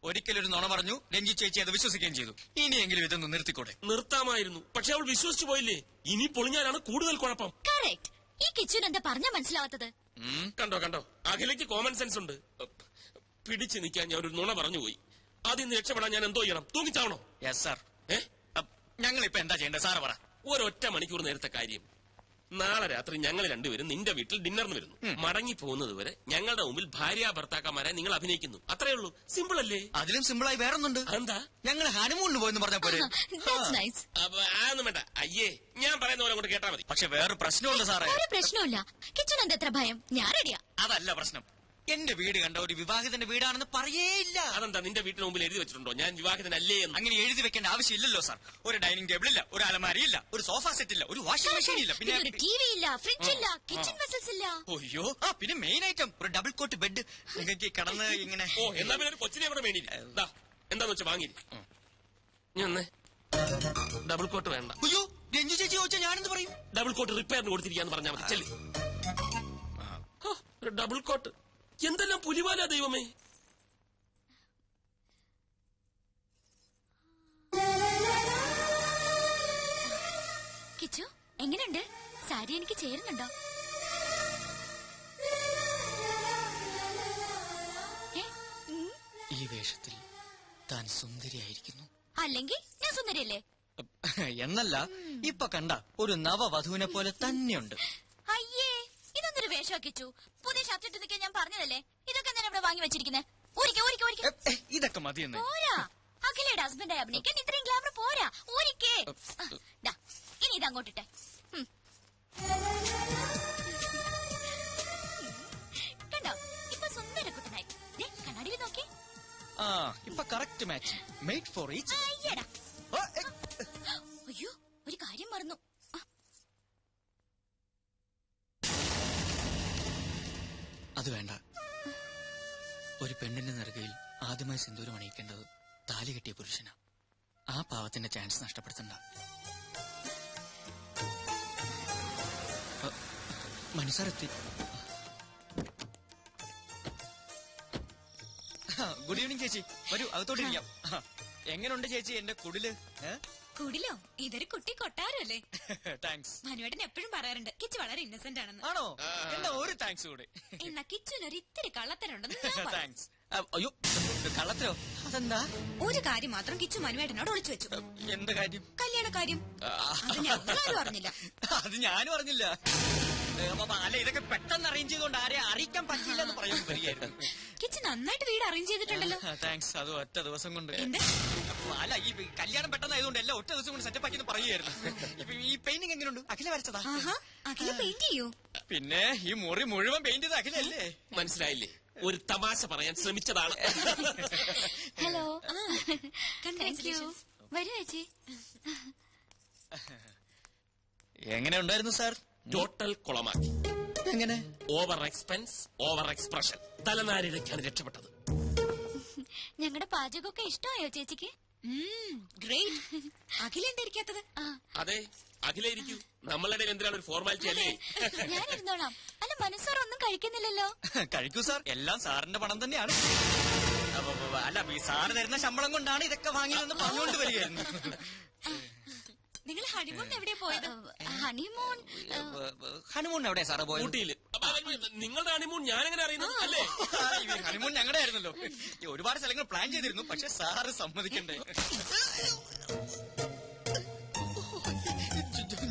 ഒരിക്കലൊരു നുണ പറഞ്ഞു, രഞ്ജി ചേച്ചി അത് വിശ്വസിക്കുകയും ചെയ്തു. ഇനിയെങ്കിലും ഇതൊന്ന് നിർത്തിക്കൂടെ? നിർത്താമായിരുന്നു, പക്ഷെ അവൾ വിശ്വസിച്ചു പോയില്ലേ. ഇനി പൊളിഞ്ഞാലാണ് കൂടുതൽ കുഴപ്പം. ഈ കിച്ചുൻ എന്താ പറഞ്ഞാ മനസ്സിലാവാത്തത്? കണ്ടോ അഖിലയ്ക്ക് കോമൺ സെൻസ് ഉണ്ട്. പിടിച്ചു നിൽക്കാൻ ഞാൻ ഒരു നുണ പറഞ്ഞുപോയി. അതിൽ നിന്ന് രക്ഷപ്പെടാൻ ഞാൻ എന്തോ ചെയ്യണം? തൂങ്ങിച്ചാവണോ? Yes sir. ഞങ്ങളിപ്പോ എന്താ ചെയ്യേണ്ടത് സാറ് പറ. ഒരൊറ്റ മണിക്കൂർ നേരത്തെ കാര്യം. നാളെ രാത്രി ഞങ്ങൾ രണ്ടുപേരും നിന്റെ വീട്ടിൽ ഡിന്നറിന് വരുന്നു. മടങ്ങി പോകുന്നത് വരെ ഞങ്ങളുടെ മുമ്പിൽ ഭാര്യ ഭർത്താക്കന്മാരെ നിങ്ങൾ അഭിനയിക്കുന്നു. അത്രേ ഉള്ളൂ. സിമ്പിൾ അല്ലേ? അതിലും സിമ്പിളായി വേറൊന്നുണ്ട്. എന്താ? ഞങ്ങൾ ഹണിമൂണിന് പോയെന്ന് പറഞ്ഞ പോലെ. അതൊന്നും വേണ്ട. അയ്യേ, ഞാൻ പറയുന്ന പോലെ അങ്ങോട്ട് കേട്ടാ മതി. പക്ഷെ വേറെ പ്രശ്നമുണ്ട് സാറേ. ഒരു പ്രശ്നമില്ല. കിച്ചൻ എന്താ എത്ര ഭയം? ഞാൻ റെഡിയാ. അതല്ല പ്രശ്നം. എന്റെ വീട് കണ്ട ഒരു വിവാഹിതന്റെ വീടാണെന്ന് പറയേയില്ല. അതെന്താ നിന്റെ വീട്ടിന് മുമ്പിൽ എഴുതി വെച്ചിട്ടുണ്ടോ ഞാൻ വിവാഹിതനല്ലേ എന്ന്? അങ്ങനെ എഴുതി വെക്കേണ്ട ആവശ്യമില്ലല്ലോ സാർ. ഒരു ഡൈനിങ് ടേബിൾ ഇല്ല, ഒരു അലമാരിയില്ല, ഒരു സോഫ സെറ്റ് ഇല്ല, ഒരു വാഷിംഗ് മെഷീൻ ഇല്ല, പിന്നെ ഒരു ടിവി ഇല്ല, ഫ്രിഡ്ജ് ഇല്ല, കിച്ചൺ വെസൽസ് ഇല്ല. അയ്യോ, പിന്നെ മെയിൻ ഐറ്റം ഒരു ഡബിൾ കോട്ട് ബെഡ്. നിങ്ങൾക്ക് കടന്ന് ഇങ്ങനെ. എന്നാ പിന്നെ ഒരു കൊച്ചിനെ കൂടെ വേണ്ടിയില്ല. എന്താന്ന് വെച്ചാ വാങ്ങി. ഞാൻ ഡബിൾ കോട്ട് വേണ്ട. അയ്യോ, രഞ്ജു ചേച്ചി ചോദിച്ചാൽ ഞാനെന്ത് പറയും? ഡബിൾ കോട്ട് റിപ്പയറിന് കൊടുത്തിരിക്കാന്ന് പറഞ്ഞാൽ മതി. ചെല്ലി ഒരു ഡബിൾ കോട്ട്. എന്തെല്ലാം പുലിവാല ദൈവമേ. കിച്ചു എങ്ങനെയുണ്ട്? സാരി എനിക്ക് ചേരുന്നുണ്ടോ? ഈ വേഷത്തിൽ താൻ സുന്ദരിയായിരിക്കുന്നു. അല്ലെങ്കിൽ ഞാൻ സുന്ദരിയല്ലേ? എന്നല്ല, ഇപ്പൊ കണ്ട ഒരു നവവധുവിനെ പോലെ തന്നെയുണ്ട്. അയ്യേ, ഇതൊന്നൊരു വേഷം കിച്ചു. പുതിയ ഷർട്ട് ഇട്ട് നിൽക്കാൻ ഞാൻ പറഞ്ഞതല്ലേ. ഇതൊക്കെ ഞാൻ ഇവിടെ വാങ്ങി വെച്ചിരിക്കുന്നത്. ഇതൊക്കെ മതിയെന്ന്. പോരാ, അഖിലയുടെ ഹസ്ബൻഡായി അഭിനയിക്കാൻ ഇത്രയും ഗ്ലാമർ പോരാ. ഊരിക്കേ. ഇനി ഇത് അങ്ങോട്ടിട്ടെ. കണ്ടോ, ഇപ്പൊ സുന്ദര കുട്ടനായി. കണ്ണാടിയിൽ നോക്കി. ഇപ്പൊ correct match. Made for each. അയ്യോ, ഒരു കാര്യം മറന്നു. അത് വേണ്ട. ഒരു പെണ്ണിന്റെ നെറുകയിൽ ആദ്യമായി സിന്ദൂരം അണിയിക്കേണ്ടത് താലി കെട്ടിയ പുരുഷനാ. ആ പാവത്തിന്റെ ചാൻസ് നഷ്ടപ്പെടുത്തണ്ട. മനസ്സറെത്തി. ഗുഡ് ഈവനിങ് ചേച്ചി. വരൂ, അകത്തോട്ടിരിക്കാം. എങ്ങനെയുണ്ട് ചേച്ചി എന്റെ കുടില്? കുടിലോ? ഇതൊരു കുട്ടി കൊട്ടാരല്ലേ? താങ്ക്സ്. മനുവേട്ടൻ എപ്പോഴും പറയാറുണ്ട് കിച്ചു വളരെ ഇന്നസെന്റ് ആണെന്ന്. ആണോ? എന്നാ ഒരു താങ്ക്സ് കൂടെ. എന്നാ കിച്ചുനൊരു ഇത്തിരി കള്ളത്തരുണ്ടെന്ന്. താങ്ക്സ്. അയ്യോ, കള്ളത്തരോ? അതെന്താ? ഒരു കാര്യം മാത്രം കിച്ചു മനുവേട്ടനോട് ഒളിച്ചു വെച്ചു. എന്ത് കാര്യം? കല്യാണ കാര്യം. അത് ഞങ്ങളാരും അറിഞ്ഞില്ല. അത് ഞാനും അറിഞ്ഞില്ല. അല്ല, ഇതൊക്കെ പെട്ടെന്ന് അറേഞ്ച് ചെയ്തുകൊണ്ട് ആരെ അറിയിക്കാൻ പറ്റില്ല എന്ന് പറയുന്നത് വരികയായിരുന്നു. കിച്ചു നന്നായിട്ട് വീട് അറേഞ്ച് ചെയ്തിട്ടുണ്ടല്ലോ. താങ്ക്സ്. അത് ഒറ്റ ദിവസം കൊണ്ട്. അല്ല, ഈ കല്യാണം പെട്ടെന്നായതുകൊണ്ട് എല്ലാം ഒറ്റ ദിവസം കൊണ്ട് സെറ്റപ്പ് ആക്കി പറയുമായിരുന്നു. ഇപ്പൊ ഈ പെയിന്റിംഗ് എങ്ങനെയുണ്ട്? അഖില വരച്ചതാ? അഖില പെയിന്റ് ചെയ്യൂ. പിന്നെ ഈ മുറി മുഴുവൻ പെയിന്റ് ചെയ്ത് അഖിലല്ലേ? മനസ്സിലായില്ലേ? ഒരു തമാശ പറയാൻ ശ്രമിച്ചതാണ്. ഹലോ, വരൂ ചേച്ചി. എങ്ങനെ ഉണ്ടായിരുന്നു സാർ? ടോട്ടൽ കുളമാക്കി. എങ്ങനെ? Over expense, over expression. തലനാരിഴയ്ക്കാണ് രക്ഷപ്പെട്ടത്. ഞങ്ങളുടെ പാചകമൊക്കെ ഇഷ്ടമായോ ചേച്ചിക്ക്? ഗ്രേറ്റ്. അഖില എന്തായിരിക്കാത്തത്? അതെ, അഖില ഇരിക്കൂ. നമ്മളുടെ എന്തിനാണ് ഒരു ഫോർമാലിറ്റി അല്ലേ? ഞാൻ ഇരുന്നോളാം. അല്ല, മനസ്സാർ ഒന്നും കഴിക്കുന്നില്ലല്ലോ. കഴിക്കൂ സാർ, എല്ലാം സാറിന്റെ പണം തന്നെയാണ്. അല്ല, സാറ് തരുന്ന ശമ്പളം കൊണ്ടാണ് ഇതൊക്കെ വാങ്ങിയതെന്ന് പറഞ്ഞുകൊണ്ട് വരികയായിരുന്നു. നിങ്ങൾ ഹണിമൂൺ എവിടെ പോയത്? ഹണിമൂൺ എവിടെയാ സാറ് പോയത്? ഊട്ടിയില്. നിങ്ങളുടെ ഹണിമൂൺ ഞാനെങ്ങനെ അറിയുന്നത്? അല്ലേ, ഹണിമൂൺ ഞങ്ങളുടെ ആയിരുന്നല്ലോ. ഒരുപാട് സ്ഥലങ്ങൾ പ്ലാൻ ചെയ്തിരുന്നു, പക്ഷെ സാറ് സമ്മതിക്കണ്ടേ.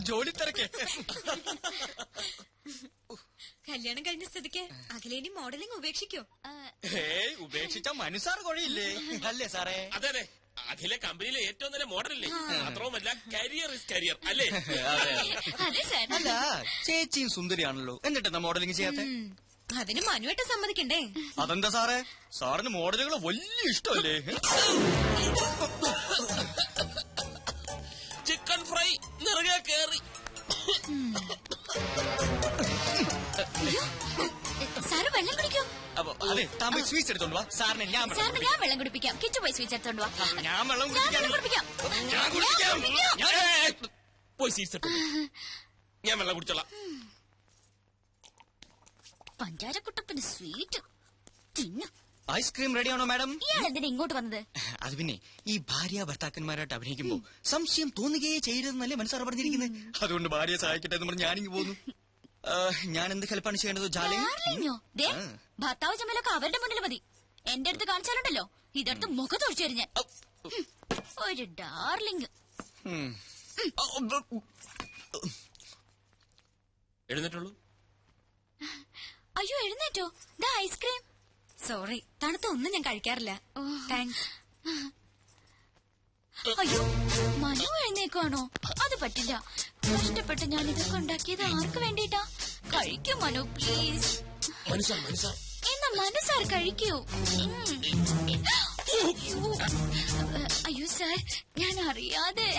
ജോലി തിരക്കേ. കല്യാണം കഴിഞ്ഞ സ്ഥിതിക്ക് അഖിലേനി മോഡലിംഗ് ഉപേക്ഷിക്കോ? ഉപേക്ഷിച്ച മനുസാർ കൊഴയില്ലേ? അല്ലേ സാറേ? അതെ അതെ, അഖില കമ്പനിയിലെ ഏറ്റവും നല്ല മോഡലല്ലേ? മാത്രവുമല്ല, കരിയർ ഇസ് കരിയർ അല്ലേ? അല്ല, ചേച്ചിയും സുന്ദരിയാണല്ലോ, എന്നിട്ടെന്താ മോഡലിംഗ് ചെയ്യാത്ത? അതിന് മനുവായിട്ട് സമ്മതിക്കണ്ടേ? അതെന്താ സാറേ, സാറിന് മോഡലുകൾ വലിയ ഇഷ്ടമല്ലേ? ചിക്കൻ ഫ്രൈ നിറകെ കേറി. സാറ് വെള്ളം കുടിക്കോ? അതെ, തമിഴ് സ്വീറ്റ്സ് എടുത്തോണ്ട് വാ. സാറിന് ഞാൻ വെള്ളം കുടിപ്പിക്കാം. കിച്ചു പോയി സ്വീറ്റ്സ് എടുത്തോണ്ട് വാ. ഞാൻ വെള്ളം കുടിപ്പിക്കാം. പോയി സ്വീറ്റ്സ് എടുത്തു. ഞാൻ വെള്ളം കുടിച്ചോളാം. പഞ്ചാരക്കുട്ടപ്പന് സ്വീറ്റ് തിന്നു. ഐസ്ക്രീം റെഡിയാണോ മാഡം? ഇയാൾ എന്തിനാ ഇങ്ങോട്ട് വന്നത്? അത് പിന്നെ ഈ ഭാര്യ ഭർത്താക്കന്മാരായിട്ട് അഭിനയിക്കുമ്പോ സംശയം തോന്നുകയേ ചെയ്യരുതെന്നല്ലേ മനസ്സാറ് പറഞ്ഞിരിക്കുന്നത്. അതുകൊണ്ട് ഭാര്യയെ സഹായിക്കട്ടെ എന്ന് പറഞ്ഞ് ഞാനിങ്ങ് പോന്നു. ഞാൻ എന്ത് ഹെൽപ്പാണ് ചെയ്യേണ്ടത് ജാലേ? ഭർത്താവ് ചമ്മലൊക്കെ അവരുടെ മുന്നിൽ മതി. എന്റെ അടുത്ത് കാണിച്ചാലുണ്ടല്ലോ ഇതെടുത്ത് മുഖത്തൊഴിച്ചു തരും ഞാൻ. ഒരു ഡാർലിംഗ്. എഴുന്നേറ്റുള്ളൂ. അയ്യോ എഴുന്നേറ്റോ? ദാ ഐസ്ക്രീം. സോറി, തണുത്ത ഒന്നും ഞാൻ കഴിക്കാറില്ല. താങ്ക്സ്. അയ്യോ മനു എഴുന്നേക്കാണോ? അത് പറ്റില്ല. കഷ്ടപ്പെട്ട് ഞാൻ ഇതൊക്കെ ഉണ്ടാക്കിയത് ആർക്ക് വേണ്ടിട്ടാ? കഴിക്കൂ മനു പ്ലീസ്. എന്നാ മനസ്സാർ കഴിക്കൂ. അയ്യോ സാർ, ഞാൻ അറിയാതെ.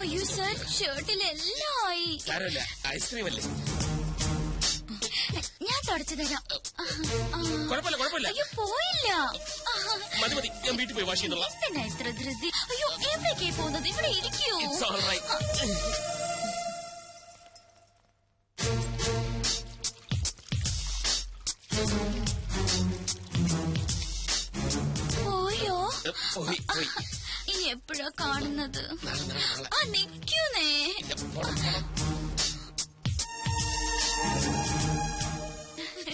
അയ്യോ സാർ, ഷർട്ടിലെല്ലാം ആയി. ഐസ്ക്രീം അല്ലേ? ഞാൻ തുടച്ചു തരാം. കുഴപ്പമില്ല. അയ്യോ പോയില്ല. മതി, ഞാൻ വീട്ടിൽ പോയി വാഷ് ചെയ്യുന്നുള്ള. എന്തിനാ ഇത്ര ധൃതി? അയ്യോ എവിടേക്കേ പോകുന്നത്? ഇവിടെ ഇരിക്കൂ. പോയോ? ഇനി എപ്പോഴാ കാണുന്നത്? നിക്കൂന്നേ.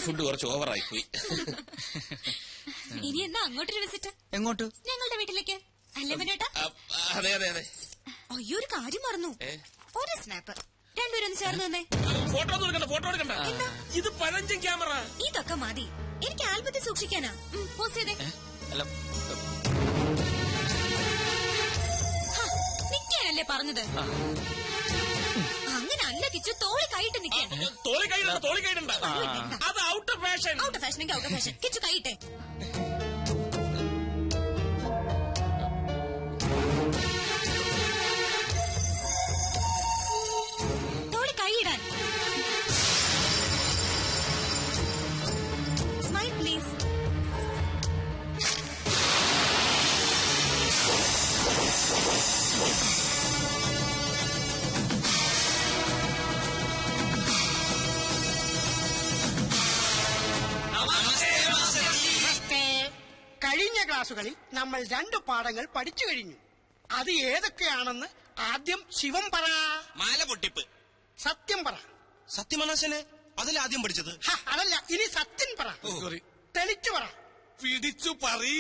ഫുഡ് കുറച്ച് ഓവറായി പോയി. ഇനി എന്നാ അങ്ങോട്ടൊരു വിസിറ്റ്? എങ്ങോട്ട്? ഞങ്ങളുടെ വീട്ടിലേക്ക്. അല്ലേ മനേട്ടാ? അതെ. അയ്യോ ഒരു കാര്യം മറന്നു. ഒരു സ്നാപ്പ്. രണ്ടുപേരും ചേർന്ന് തന്നെ. ഫോട്ടോ എടുക്കണ്ട. ഇത് പഴഞ്ചൻ ക്യാമറ. ഇതൊക്കെ മതി. എനിക്ക് ആൽബത്തിൽ സൂക്ഷിക്കാനാ. പോസ്റ്റ് ചെയ്തേ. നിക്കാനല്ലേ പറഞ്ഞത്? അങ്ങനെ അല്ല കിച്ചു, തോളി കൈയിട്ട് നിൽക്കാൻ. തോളി കൈയിടണ്ട. അത് ഔട്ട് ഓഫ് ഫാഷൻ. എങ്കിൽ ഔട്ട് ഓഫ് ഫാഷൻ. കിച്ചു കൈയിട്ടെ. തോളി കൈയിടാൻ. Smile please. കഴിഞ്ഞ ക്ലാസുകളിൽ നമ്മൾ 2 പാഠങ്ങൾ പഠിച്ചു കഴിഞ്ഞു. അത് ഏതൊക്കെയാണെന്ന് ആദ്യം ശിവം പറ. മാല പൊട്ടിപ്പ്. സത്യം പറ. സത്യമനാശനെ അതിലാദ്യം പഠിച്ചത്. അതല്ല, ഇനി സത്യം പറ. തെളിച്ചു പറ. പിടിച്ചു പറീ.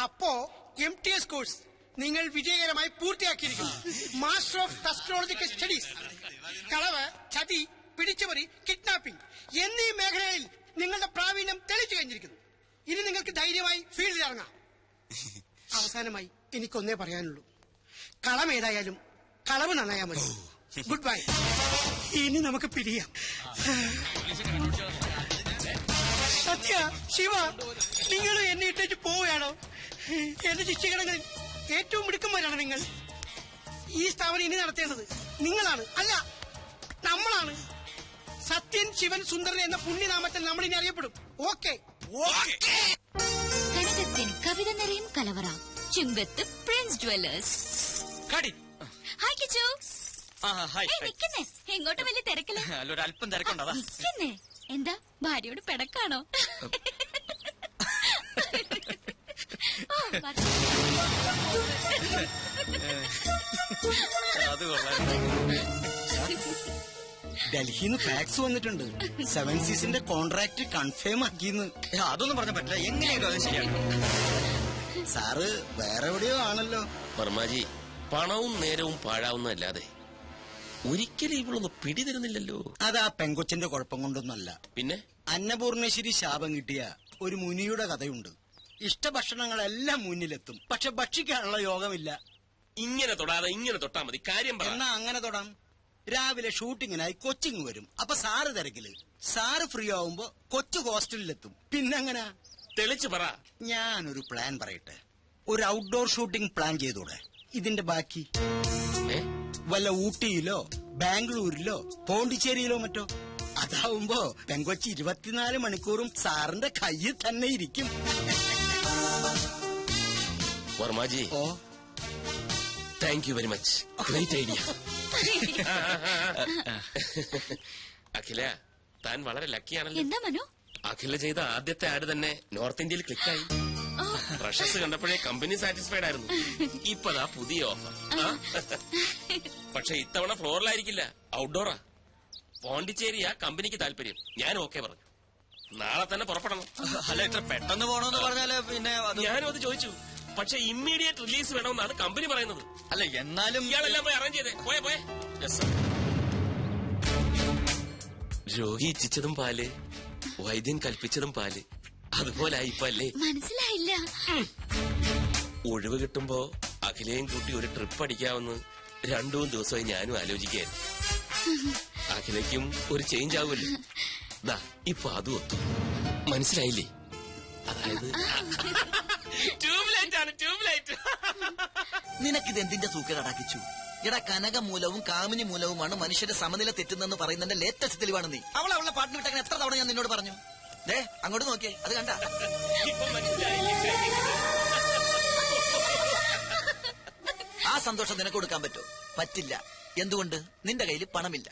അപ്പോ MTS കോഴ്സ് നിങ്ങൾ വിജയകരമായി പൂർത്തിയാക്കിയിരിക്കുന്നു. Master of technological studies. കളവ്, ചതി, പിടിച്ചുപറി, കിഡ്നാപ്പിംഗ് എന്നീ മേഖലയിൽ നിങ്ങളുടെ പ്രാവീണ്യം തെളിച്ചു കഴിഞ്ഞിരിക്കുന്നു. ഇനി നിങ്ങൾക്ക് ധൈര്യമായി ഫീൽഡിൽ ഇറങ്ങാം. അവസാനമായി എനിക്കൊന്നേ പറയാനുള്ളൂ. കളമേതായാലും കളവ് നന്നായാൽ മതി. Good bye. ഇനി നമുക്ക് പിരിയാം. സത്യ, ശിവ, നിങ്ങൾ എന്നെ ഇട്ടേച്ച് പോവുകയാണോ? എന്റെ ശിക്ഷകണങ്ങളിൽ ഏറ്റവും മിടുക്കന്മാരാണ് നിങ്ങൾ. ഈ സ്ഥാപനം ഇനി നടത്തേണ്ടത് നിങ്ങളാണ്, അല്ല നമ്മളാണ്. സത്യൻ, ശിവൻ, സുന്ദരൻ എന്ന പുണ്യനാമത്തിൽ നമ്മൾ ഇനി അറിയപ്പെടും. ഓക്കെ. കനകത്തിന് കവിത നിറയും കലവറ. ചുങ്കത്ത് പ്രിൻസ് ജ്വല്ലേഴ്സ്. ഹായ് കിച്ചു. നിക്കുന്നേ, എങ്ങോട്ട് വലിയ തിരക്കില്ല. അല്പം തിരക്കുണ്ടോ? നിക്കുന്നേ. എന്താ ഭാര്യയോട് പിടക്കാണോ? ഡൽഹിന്ന് ഫാക്സ് വന്നിട്ടുണ്ട്. 7 സീസിന്റെ കോൺട്രാക്ട് കൺഫേം ആക്കിന്ന്. അതൊന്നും പറഞ്ഞ പറ്റില്ല. എങ്ങനെയാലും അത് ശരിയാണ്. സാറ് വേറെ എവിടെയോ ആണല്ലോ. വർമാജി, പണവും നേരവും പാഴാവുന്നതല്ലാതെ ഒരിക്കലും ഇവളൊന്ന് പിടിതരുന്നില്ലല്ലോ. അത് ആ പെങ്കൊച്ചിന്റെ കുഴപ്പം കൊണ്ടൊന്നല്ല. പിന്നെ അന്നപൂർണേശ്വരി ശാപം കിട്ടിയ ഒരു മുനിയുടെ കഥയുണ്ട്. ഇഷ്ടഭക്ഷണങ്ങളെല്ലാം മുന്നിലെത്തും, പക്ഷെ ഭക്ഷിക്കാനുള്ള യോഗമില്ല. ഇങ്ങനെ തൊടാതെ ഇങ്ങനെ തൊട്ടാ മതി. കാര്യം എന്നാ അങ്ങനെ തൊടാം. രാവിലെ ഷൂട്ടിങ്ങിനായി കൊച്ചിങ് വരും. അപ്പൊ സാറ് തിരക്കില്. സാറ് ഫ്രീ ആവുമ്പോ കൊച്ചു ഹോസ്റ്റലിലെത്തും. പിന്നെങ്ങനെ? തെളിച്ചു പറ. ഞാനൊരു പ്ലാൻ പറയട്ടെ. ഒരു ഔട്ട്ഡോർ ഷൂട്ടിംഗ് പ്ലാൻ ചെയ്തൂടെ? ഇതിന്റെ ബാക്കി വല്ല ഊട്ടിയിലോ ബാംഗ്ലൂരിലോ പോണ്ടിച്ചേരിയിലോ മറ്റോ. അതാവുമ്പോ പെങ്കൊച്ചി 24 മണിക്കൂറും സാറിന്റെ കയ്യിൽ തന്നെ ഇരിക്കും. Varmaji, oh thank you very much. Great idea. Akhila, താൻ വളരെ ലക്കിയാണല്ലോ. എന്താ മനു? അഖില ചെയ്ത ആദ്യത്തെ ആഡ് തന്നെ നോർത്ത് ഇന്ത്യയിൽ ക്ലിക്കായി. പ്രഷസ് കണ്ടപ്പോഴേ കമ്പനി സാറ്റിസ്ഫൈഡ് ആയിരുന്നു. ഇപ്പതാ പുതിയ ഓഫർ. പക്ഷെ ഇത്തവണ ഫ്ലോറിലായിരിക്കില്ല, ഔട്ട്ഡോറാ. പോണ്ടിച്ചേരിയാ കമ്പനിക്ക് താല്പര്യം. ഞാൻ ഓക്കെ പറഞ്ഞു. നാളെ തന്നെ പുറപ്പെടണം. അല്ല, ഇത്ര പെട്ടെന്ന് പോണോന്ന് പറഞ്ഞാല് പിന്നെ ഞാനും അത് ചോദിച്ചു. പക്ഷെ ഇമ്മീഡിയറ്റ് റിലീസ് വേണമെന്നാണ് കമ്പനി പറയുന്നത്. അല്ല, എന്നാലും ഇയാളെല്ലാം പോയി അറേഞ്ച് ചെയ്തേ. പോയെ പോയെ. രോഗി ഇച്ഛിച്ചതും പാല്, വൈദ്യൻ കൽപ്പിച്ചതും പാല്. അതുപോലെ ആയിപ്പല്ലേ? മനസ്സിലായില്ല. ഒഴിവ് കിട്ടുമ്പോ അഖിലയും കൂട്ടി ഒരു ട്രിപ്പ് അടിക്കാമെന്ന് 2-3 ദിവസമായി ഞാനും ആലോചിക്കായിരുന്നു. അഖിലയ്ക്കും ഒരു ചേഞ്ച് ആവുമല്ലോ. ദാ ഇപ്പൊ അതും ഒത്തു. മനസ്സിലായില്ലേ? അതായത് ട്യൂബ്ലൈറ്റ് ആണ്, ട്യൂബ്ലൈറ്റ്. നിനക്കിത് എന്തിന്റെ സൂക്കേടാക്കിച്ചു? എടാ, കനകമൂലവും കാമിനി മൂലവുമാണ് മനുഷ്യന്റെ സമനില തെറ്റുന്നെന്ന് പറയുന്നതിന്റെ ലേറ്റസ്റ്റ് തെളിവാണ് നീ. അവളെ പാട്ടിന് വിട്ടങ്ങനെ എത്ര തവണ ഞാൻ നിന്നോട് പറഞ്ഞു. ദേ അങ്ങോട്ട് നോക്കിയേ, അത് കണ്ട. ഇപ്പൊ മനസ്സിലായില്ലേ? ആ സന്തോഷം നിനക്ക് കൊടുക്കാൻ പറ്റുമോ? പറ്റില്ല. എന്തുകൊണ്ട്? നിന്റെ കയ്യിൽ പണമില്ല.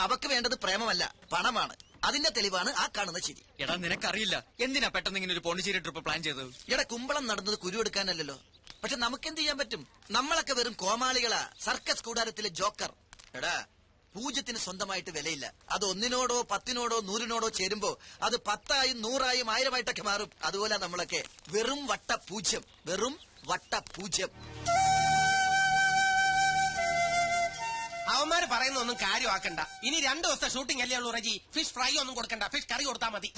അവക്ക് വേണ്ടത് പ്രേമമല്ല, പണമാണ്. അതിന്റെ തെളിവാണ് ആ കാണുന്ന ചിരി. എടാ, നിനക്കറിയില്ല എന്തിനാ പെട്ടെന്ന് ഇങ്ങനെ ഒരു പോണ്ടിച്ചേരി ട്രിപ്പ് പ്ലാൻ ചെയ്തത്? എടാ, കുമ്പളം നടന്നത് കുരുവെടുക്കാനല്ലോ. പക്ഷെ നമുക്കെന്ത് ചെയ്യാൻ പറ്റും? നമ്മളൊക്കെ വെറും കോമാളികളാ, സർക്കസ് കൂടാരത്തിലെ ജോക്കർ. എടാ, പൂജ്യത്തിന് സ്വന്തമായിട്ട് വിലയില്ല. അത് 1-നോടോ 10-നോടോ 100-നോടോ ചേരുമ്പോ അത് 10ആയും 100ആയും 1000ആയിട്ടൊക്കെ മാറും. അതുപോലെ നമ്മളൊക്കെ വെറും വട്ട പൂജ്യം, വെറും വട്ട പൂജ്യം. അവന്മാര് പറയുന്നൊന്നും കാര്യമാക്കണ്ട. ഇനി 2 ദിവസത്തെ ഷൂട്ടിംഗ് അല്ലേ ഉള്ളൂ റജി. ഫിഷ് ഫ്രൈ ഒന്നും കൊടുക്കണ്ട, ഫിഷ് കറി കൊടുത്താൽ മതി.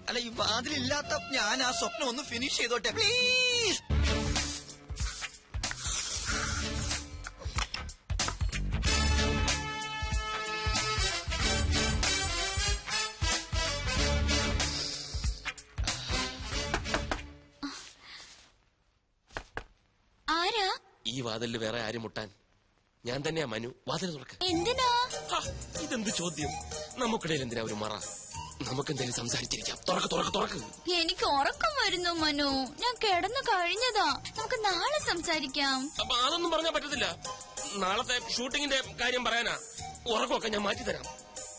അല്ല, ഈ വാതിലില്ലാത്ത ഞാൻ ആ സ്വപ്നം ഒന്ന് ഫിനിഷ് ചെയ്തോട്ടെ പ്ലീസ്. ആരാ? ഈ വാതിലിൽ വേറെ ആരും മുട്ടാൻ? ഞാൻ തന്നെയാ മനു. വാതിൽ തുറക്കാൻ. എന്തിനാ? ഇതെന്ത് ചോദ്യം? നമുക്കിടയിൽ എന്തിനാ ഒരു മറ? നമുക്കെന്തായാലും സംസാരിച്ചിരിക്കാം. തുറക്ക് തുറക്ക് തുറക്ക്. എനിക്ക് ഉറക്കം വരുന്നു മനു. ഞാൻ കിടന്നു കഴിഞ്ഞതാ. നമുക്ക് നാളെ സംസാരിക്കാം. അപ്പൊ അതൊന്നും പറഞ്ഞാൽ പറ്റത്തില്ല. നാളത്തെ ഷൂട്ടിങ്ങിന്റെ കാര്യം പറയാനാ. ഉറക്കമൊക്കെ ഞാൻ മാറ്റിത്തരാം.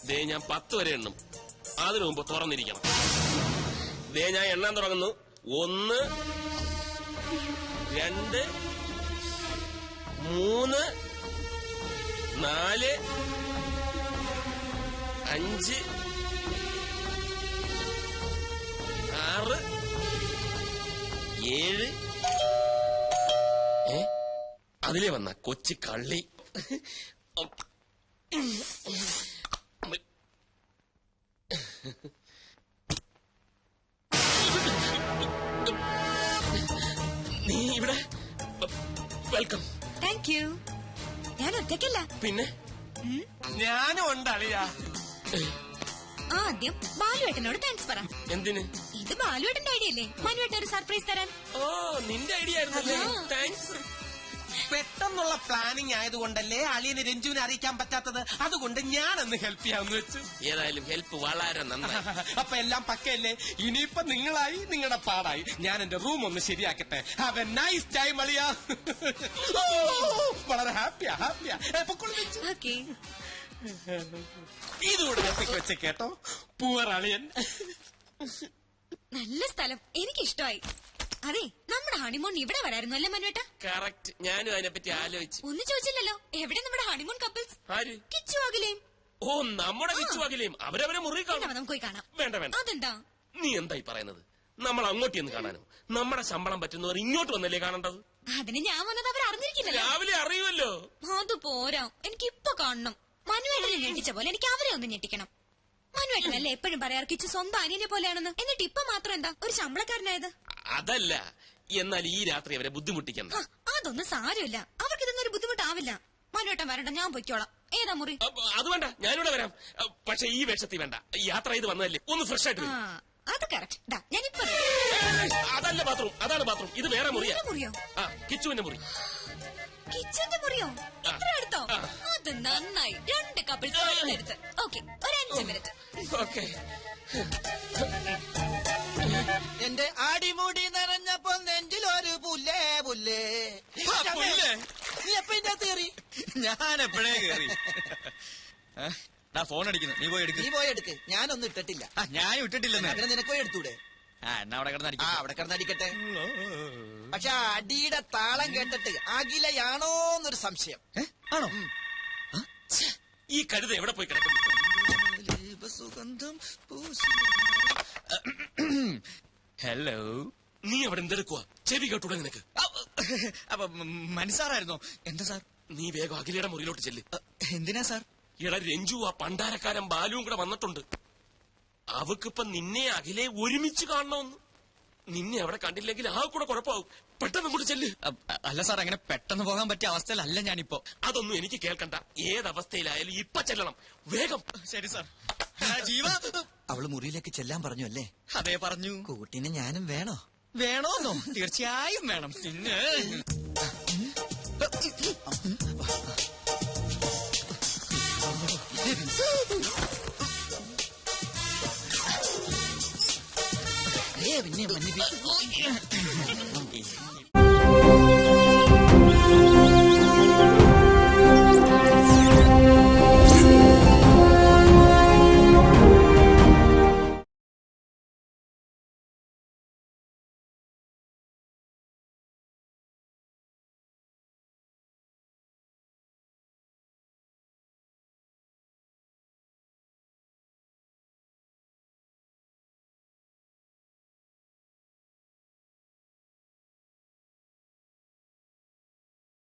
ദേ, ഞാൻ 10 വരെ എണ്ണും. അതിനു മുമ്പ് തുറന്നിരിക്കണം. ദേ, ഞാൻ എണ്ണാൻ തുടങ്ങുന്നു. 1, 2, 3, 4, 5, 6, 7. അതിലേ വന്ന കൊച്ചു കള്ളി. നീ ഇവിടെ? വെൽക്കം. Thank you. ഞാൻ ഒറ്റയ്ക്കല്ല. പിന്നെ ഞാനും ഉണ്ടളിയാ. ആദ്യം ബാലുവേട്ടനോട് താങ്ക്സ് പറ. എന്തിന്? ഇത് ബാലുവേട്ടന്റെ ഐഡിയ അല്ലേ മനുവേട്ടൻ ഒരു സർപ്രൈസ് തരാൻ? ഓ, നിന്റെ ഐഡിയ ആയിരുന്നല്ലേ? താങ്ക്സ്. പെട്ടെന്നുള്ള പ്ലാനിങ് ആയതുകൊണ്ടല്ലേ അളിയന് രഞ്ജുവിനെ അറിയിക്കാൻ പറ്റാത്തത്. അതുകൊണ്ട് ഞാനൊന്ന് ഹെൽപ്പ് ചെയ്യാമെന്ന് വെച്ചു. ഏതായാലും ഹെൽപ്പ് വളരെ നന്നായി. അപ്പൊ എല്ലാം പക്കയല്ലേ? ഇനിയിപ്പൊ നിങ്ങളായി, നിങ്ങളുടെ പാടായി. ഞാൻ എന്റെ റൂം ഒന്ന് ശരിയാക്കട്ടെ. ഹാവ് എ നൈസ് ടൈം അളിയാ. വളരെ ഹാപ്പിയാ ഹാപ്പിയാ. ഓക്കെ. ഇതുകൂടെ വെച്ച കേട്ടോ. പൂവർ അളിയൻ. നല്ല സ്ഥലം, എനിക്ക് ഇഷ്ടമായി. അതെ, നമ്മുടെ ഹണിമൂൺ ഇവിടെ വരായിരുന്നു അല്ലേ മനുവേട്ട? കറക്റ്റ്. ഞാനും അതിനെപ്പറ്റി ആലോചിച്ചു. ഒന്നും ചോദിച്ചില്ലല്ലോ. എവിടെ നമ്മുടെ ഹണിമൂൺ കപ്പിൾസ്? ആര്? കിച്ചു അഖിലേയും. ഓ, നമ്മുടെ വിച്ചുവകിലേയും അവരവരെ മുറി കാണും. നമുക്ക് പോയി കാണാം. വേണ്ട വേണ്ട. അതെന്താ? നീ എന്തായി പറയുന്നത്? നമ്മൾ അങ്ങോട്ട് എന്ന് കാണാനോ? നമ്മുടെ ശമ്പളം പറ്റുന്നവർ ഇങ്ങോട്ട് വന്നല്ലേ കാണേണ്ടത്? അതിന് ഞാൻ വന്നത് അവർ അറിഞ്ഞിരിക്കില്ലല്ലോ. രാവിലെ അറിയുമല്ലോ. അത് പോരാ, എനിക്ക് ഇപ്പൊ കാണണം. മനുവേട്ടനെ ഞെട്ടിച്ച പോലെ എനിക്ക് അവരെ ഒന്ന് ഞെട്ടിക്കണം. മനുവേട്ടനല്ലേ എപ്പോഴും പറയാറ് കിച്ചു സ്വന്തം അനിയനെ പോലെയാണെന്ന്. എന്നിട്ട് ഇപ്പൊ മാത്രം എന്താ ഒരു ശമ്പളക്കാരനായത്? അതല്ല, എന്നാൽ ഈ രാത്രി അവരെ ബുദ്ധിമുട്ടിക്കണ്ട. അതൊന്നും സാരമില്ല. അവർക്ക് ഇതൊന്നും ഒരു ബുദ്ധിമുട്ടാവില്ല. മനുവേട്ടൻ വരണ്ട, ഞാൻ പൊയ്ക്കോളാം. ഏതാ മുറി? അത് വേണ്ട, ഞാനിവിടെ വരാം. പക്ഷെ ഈ വേഷത്തിൽ വേണ്ട. യാത്ര ചെയ്ത് വന്നതല്ലേ, ഒന്ന് ഫ്രഷ് ആയിട്ട് വരും. അത് കറക്റ്റ്. ഞാനിപ്പോ അതല്ല ബാത്റൂം, അതാണ് ബാത്റൂം. ഇത് വേറെ മുറിയാ. മുറിയോ? ആ, കിച്ചുവിന്റെ മുറി. കിച്ചന്റെ മുറിയോ? ഇത്ര അടുത്തോ? അത് നന്നായി. 2 കപ്പിൾസ് അടുത്ത്. ഓക്കെ, ഒരു 5 മിനിറ്റ്. ഓക്കെ. എന്റെ അടിമുടി നിറഞ്ഞപ്പോ നെഞ്ചിലൊരു പുല്ലേ പുല്ലേ. പുല്ലേ നീ എപ്പ ഇതിന്റെ അകത്ത് കയറി? ഞാൻ എപ്പോഴേ കേറി. ഫോൺ അടിക്കുന്നു, നീ പോയി എടുക്ക്. നീ പോയി എടുക്ക്, ഞാനൊന്നും ഇട്ടിട്ടില്ല. ഞാനും ഇട്ടിട്ടില്ലെന്ന്. അങ്ങനെ നിനക്ക് പോയി എടുത്തൂടെ? എന്നാ അവിടെ കിടന്ന് ആ അവിടെ കിടന്നടിക്കട്ടെ. പക്ഷെ ആ അടിയുടെ താളം കേട്ടിട്ട് അഖിലയാണോന്നൊരു സംശയം. ആണോ? ഈ കഴുത എവിടെ പോയി കിടക്കുന്നു? ഹലോ, നീ അവിടെ എന്തെടുക്കുക? ചെവി കേട്ടൂടെ നിനക്ക്? അപ്പൊ മനസ്സാറായിരുന്നോ? എന്താ സാർ? നീ വേഗം അഖിലയുടെ മുറിയിലോട്ട് ചെല്ല്. എന്തിനാ സാർ? എടാ രഞ്ജു, ആ പണ്ടാരക്കാരൻ ബാലുവും കൂടെ വന്നിട്ടുണ്ട്. അവക്കിപ്പൊ നിന്നെ അഖിലെ ഒരുമിച്ച് കാണണമെന്ന്. നിന്നെ അവിടെ കണ്ടില്ലെങ്കിൽ ആ കൂടെ കുഴപ്പമാവും. പെട്ടെന്ന് കൂടെ ചെല്ല്. അല്ല സാർ, അങ്ങനെ പെട്ടെന്ന് പോകാൻ പറ്റിയ അവസ്ഥയിലല്ല ഞാനിപ്പോ. അതൊന്നും എനിക്ക് കേൾക്കണ്ട. ഏതവസ്ഥയിലായാലും ഇപ്പൊ ചെല്ലണം. വേഗം. ശരി സാർ. ജീവ, അവള് മുറിയിലേക്ക് ചെല്ലാൻ പറഞ്ഞു അല്ലേ? അതേ പറഞ്ഞു. കൂട്ടിന് ഞാനും വേണോ? വേണോന്നോ? തീർച്ചയായും വേണം. പിന്നെ പിന്നെ